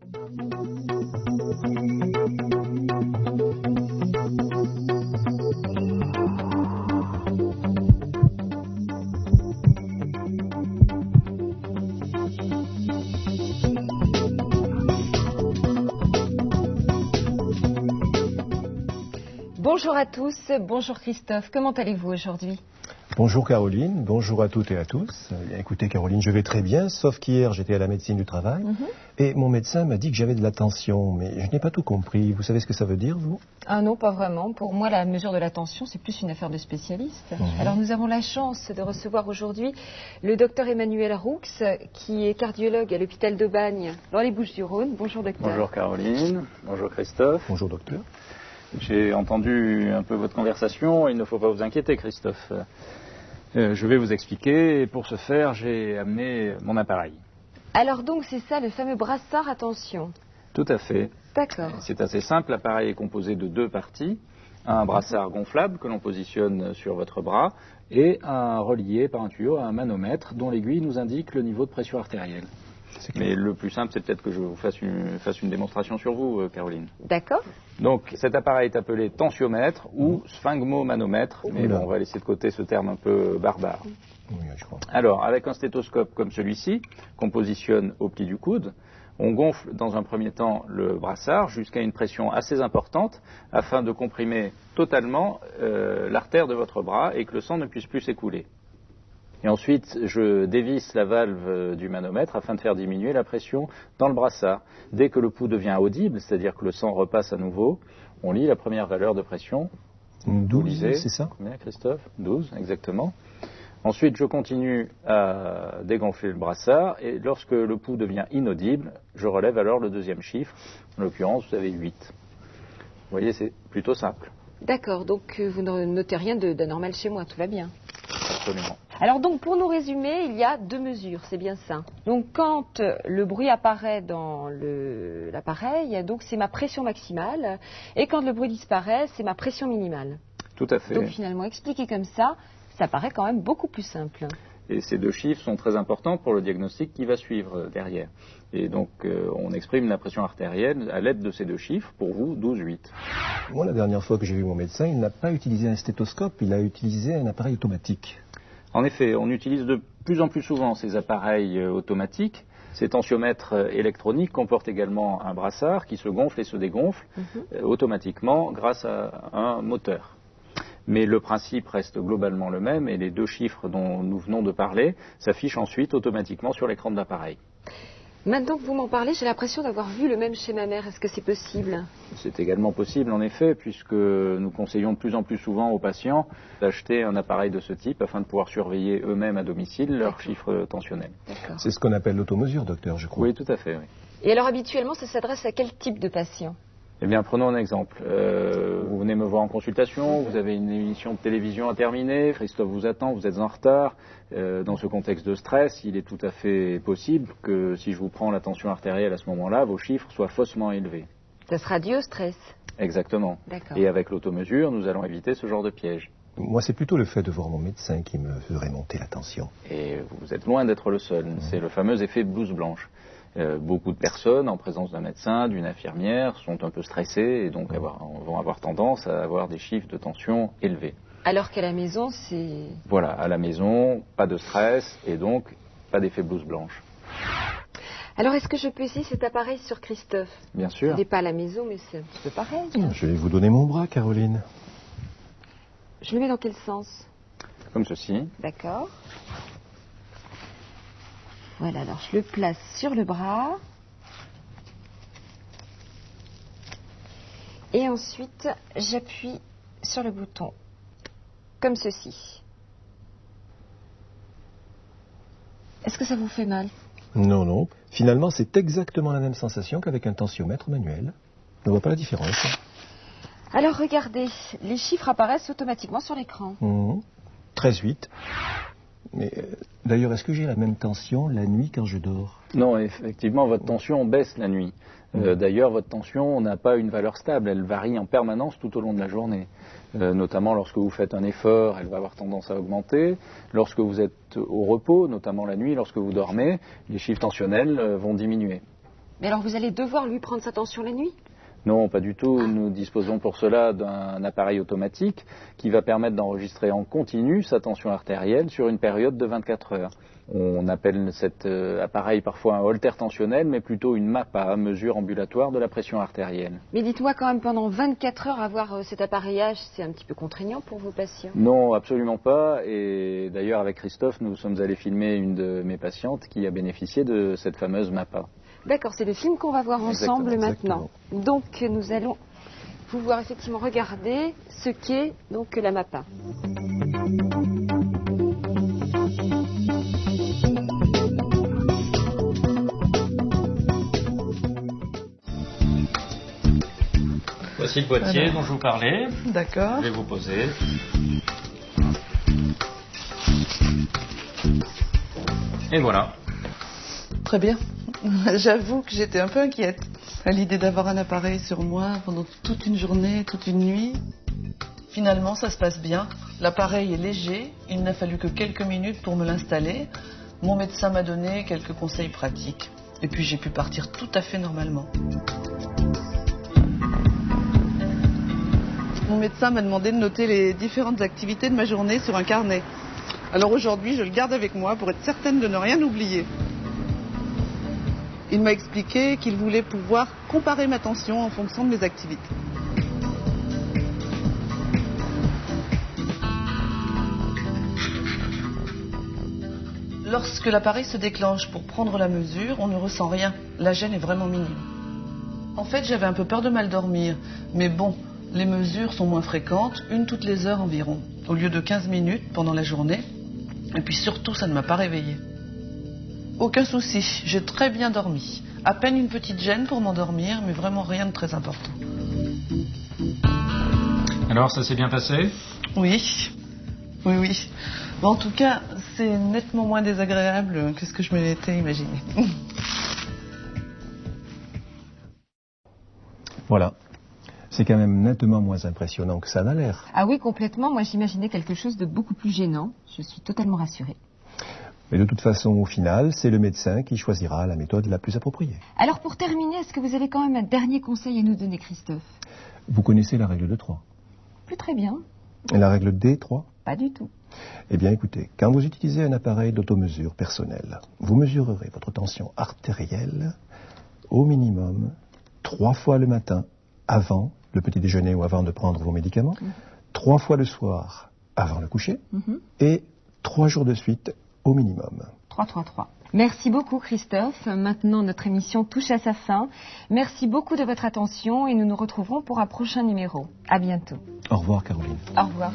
Bonjour à tous, bonjour Christophe, comment allez-vous aujourd'hui? Bonjour Caroline, bonjour à toutes et à tous. Écoutez Caroline, je vais très bien, sauf qu'hier j'étais à la médecine du travail et mon médecin m'a dit que j'avais de la tension, mais je n'ai pas tout compris. Vous savez ce que ça veut dire, vous? Ah non, pas vraiment. Pour moi, la mesure de la tension, c'est plus une affaire de spécialiste. Alors nous avons la chance de recevoir aujourd'hui le docteur Emmanuel Roux, qui est cardiologue à l'hôpital de Bagne, dans les Bouches-du-Rhône. Bonjour docteur. Bonjour Caroline, bonjour Christophe. Bonjour docteur. J'ai entendu un peu votre conversation, il ne faut pas vous inquiéter Christophe. Je vais vous expliquer et pour ce faire, j'ai amené mon appareil. Alors donc c'est ça le fameux brassard à tension? Tout à fait. D'accord. C'est assez simple, l'appareil est composé de deux parties. Un brassard gonflable que l'on positionne sur votre bras et un relié par un tuyau à un manomètre dont l'aiguille nous indique le niveau de pression artérielle. Mais le plus simple, c'est peut-être que je vous fasse une démonstration sur vous, Caroline. D'accord. Donc cet appareil est appelé tensiomètre ou sphygmomanomètre, mais bon, on va laisser de côté ce terme un peu barbare. Oui, je crois. Alors, avec un stéthoscope comme celui-ci, qu'on positionne au pli du coude, on gonfle dans un premier temps le brassard jusqu'à une pression assez importante afin de comprimer totalement l'artère de votre bras et que le sang ne puisse plus s'écouler. Et ensuite, je dévisse la valve du manomètre afin de faire diminuer la pression dans le brassard. Dès que le pouls devient audible, c'est-à-dire que le sang repasse à nouveau, on lit la première valeur de pression. 12, c'est ça? Combien, Christophe? 12, exactement. Ensuite, je continue à dégonfler le brassard et lorsque le pouls devient inaudible, je relève alors le deuxième chiffre. En l'occurrence, vous avez 8. Vous voyez, c'est plutôt simple. D'accord, donc vous ne notez rien d'anormal chez moi, tout va bien. Absolument. Alors donc pour nous résumer, il y a deux mesures, c'est bien ça. Donc quand le bruit apparaît dans l'appareil, donc c'est ma pression maximale, et quand le bruit disparaît, c'est ma pression minimale. Tout à fait. Donc finalement, expliqué comme ça paraît quand même beaucoup plus simple. Et ces deux chiffres sont très importants pour le diagnostic qui va suivre derrière. Et donc on exprime la pression artérielle à l'aide de ces deux chiffres, pour vous 12,8. Moi, la dernière fois que j'ai vu mon médecin, il n'a pas utilisé un stéthoscope, il a utilisé un appareil automatique. En effet, on utilise de plus en plus souvent ces appareils automatiques. Ces tensiomètres électroniques comportent également un brassard qui se gonfle et se dégonfle automatiquement grâce à un moteur. Mais le principe reste globalement le même et les deux chiffres dont nous venons de parler s'affichent ensuite automatiquement sur l'écran de l'appareil. Maintenant que vous m'en parlez, j'ai l'impression d'avoir vu le même chez ma mère. Est-ce que c'est possible? C'est également possible, en effet, puisque nous conseillons de plus en plus souvent aux patients d'acheter un appareil de ce type afin de pouvoir surveiller eux-mêmes à domicile leurs chiffres tensionnels. C'est ce qu'on appelle l'automesure, docteur, je crois. Oui, tout à fait. Oui. Et alors habituellement, ça s'adresse à quel type de patient? Eh bien, prenons un exemple. Vous venez me voir en consultation, vous avez une émission de télévision à terminer, Christophe vous attend, vous êtes en retard. Dans ce contexte de stress, il est tout à fait possible que si je vous prends la tension artérielle à ce moment-là, vos chiffres soient faussement élevés. Ça sera dû au stress. Exactement. D'accord. Et avec l'automesure, nous allons éviter ce genre de piège. Moi, c'est plutôt le fait de voir mon médecin qui me ferait monter la tension. Et vous êtes loin d'être le seul. C'est le fameux effet blouse blanche. Beaucoup de personnes, en présence d'un médecin, d'une infirmière, sont un peu stressées et donc vont avoir tendance à avoir des chiffres de tension élevés. Alors qu'à la maison, c'est... Voilà, à la maison, pas de stress et donc pas d'effet blouse blanche. Alors, est-ce que je peux essayer cet appareil sur Christophe? Bien sûr. Il n'est pas à la maison, mais c'est un petit peu pareil. Je vais vous donner mon bras, Caroline. Je le mets dans quel sens? Comme ceci. D'accord. Voilà, alors je le place sur le bras. Et ensuite, j'appuie sur le bouton, comme ceci. Est-ce que ça vous fait mal? Non, non. Finalement, c'est exactement la même sensation qu'avec un tensiomètre manuel. On ne voit pas la différence. Alors regardez, les chiffres apparaissent automatiquement sur l'écran. 13,8. Mais d'ailleurs, est-ce que j'ai la même tension la nuit quand je dors? Non, effectivement, votre tension baisse la nuit. D'ailleurs, votre tension n'a pas une valeur stable, elle varie en permanence tout au long de la journée. Notamment lorsque vous faites un effort, elle va avoir tendance à augmenter. Lorsque vous êtes au repos, notamment la nuit, lorsque vous dormez, les chiffres tensionnels vont diminuer. Mais alors vous allez devoir lui prendre sa tension la nuit? Non, pas du tout. Nous disposons pour cela d'un appareil automatique qui va permettre d'enregistrer en continu sa tension artérielle sur une période de 24 heures. On appelle cet appareil parfois un holter tensionnel, mais plutôt une MAPA, mesure ambulatoire de la pression artérielle. Mais dites-moi quand même, pendant 24 heures, avoir cet appareillage, c'est un petit peu contraignant pour vos patients? Non, absolument pas. Et d'ailleurs, avec Christophe, nous sommes allés filmer une de mes patientes qui a bénéficié de cette fameuse MAPA. D'accord, c'est le film qu'on va voir ensemble Exactement. maintenant. Donc nous allons pouvoir effectivement regarder ce qu'est donc la MAPA. Voici le boîtier dont je vous parlais. D'accord. Je vais vous poser. Et voilà. Très bien. J'avoue que j'étais un peu inquiète à l'idée d'avoir un appareil sur moi pendant toute une journée, toute une nuit. Finalement, ça se passe bien. L'appareil est léger. Il n'a fallu que quelques minutes pour me l'installer. Mon médecin m'a donné quelques conseils pratiques. Et puis j'ai pu partir tout à fait normalement. Mon médecin m'a demandé de noter les différentes activités de ma journée sur un carnet. Alors aujourd'hui, je le garde avec moi pour être certaine de ne rien oublier. Il m'a expliqué qu'il voulait pouvoir comparer ma tension en fonction de mes activités. Lorsque l'appareil se déclenche pour prendre la mesure, on ne ressent rien. La gêne est vraiment minime. En fait, j'avais un peu peur de mal dormir. Mais bon, les mesures sont moins fréquentes, une toutes les heures environ, au lieu de 15 minutes pendant la journée. Et puis surtout, ça ne m'a pas réveillée. Aucun souci, j'ai très bien dormi. À peine une petite gêne pour m'endormir, mais vraiment rien de très important. Alors, ça s'est bien passé? Oui. Bon, en tout cas, c'est nettement moins désagréable que ce que je m'étais imaginé. Voilà. C'est quand même nettement moins impressionnant que ça n'a l'air. Ah oui, complètement. Moi, j'imaginais quelque chose de beaucoup plus gênant. Je suis totalement rassurée. Mais de toute façon, au final, c'est le médecin qui choisira la méthode la plus appropriée. Alors, pour terminer, est-ce que vous avez quand même un dernier conseil à nous donner, Christophe? Vous connaissez la règle de 3. Plus très bien. Et la règle D3? Pas du tout. Eh bien, écoutez, quand vous utilisez un appareil d'automesure personnel, vous mesurerez votre tension artérielle au minimum 3 fois le matin, avant le petit déjeuner ou avant de prendre vos médicaments, 3 fois le soir avant le coucher, et 3 jours de suite au minimum. 3. Merci beaucoup, Christophe. Maintenant, notre émission touche à sa fin. Merci beaucoup de votre attention et nous nous retrouverons pour un prochain numéro. À bientôt. Au revoir, Caroline. Au revoir.